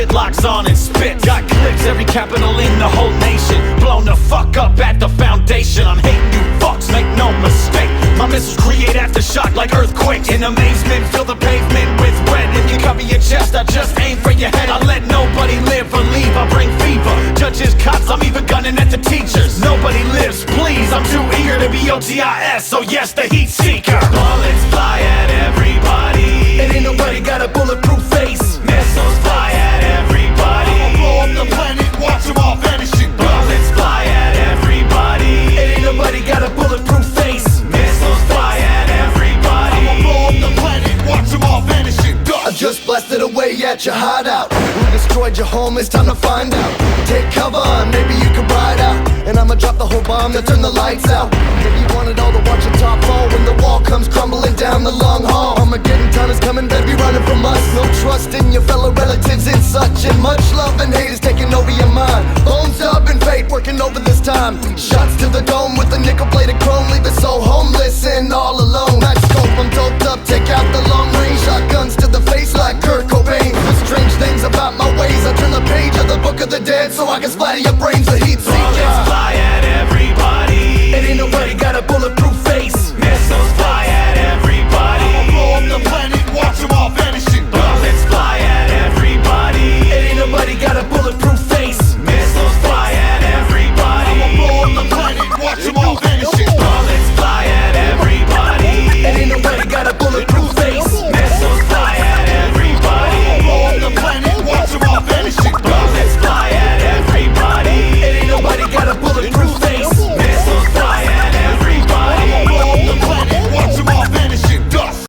shit locks on and spits. Got clips, every capital in the whole nation. Blown the fuck up at the foundation. I'm hating you fucks, make no mistake. My missiles create aftershock like earthquakes. In amazement, fill the pavement with red. If you cover your chest, I just aim for your head. I let nobody live or leave, I bring fever. Judges, cops, I'm even gunning at the teachers. Nobody lives, please, I'm too eager to be OTIS. So yes, the heat seeker. Bullets fly at everybody. And ain't nobody got a bulletproof face. Missiles fly at everybody. I'ma blow up the planet, watch them all vanishing. Bullets fly at everybody. And ain't nobody got a bulletproof face. Missiles fly at everybody. I'ma blow up the planet, watch them all vanishing. I just blasted away at your hideout. Who destroyed your home? It's time to find out. Take cover, maybe you can ride out. And I'ma drop the whole bomb to turn the lights out. Maybe you want it all to watch your top fall when the wall comes crumbling down the long hall. Armageddon time is coming, baby, running from us. No trust in your fellow relatives and such. And much love and hate is taking over your mind. Bones up and fate working over this time. Shots to the dome with a nickel-plated chrome. Leave it so homeless and all alone. Max scope, I'm doped up, take out the long range. Shotguns to the face like Kurt Cobain. The strange things about my ways, I turn the page of the book of the dead so I can splatter your brains with heat seeker. Bullets fly at everybody. And ain't nobody got a bulletproof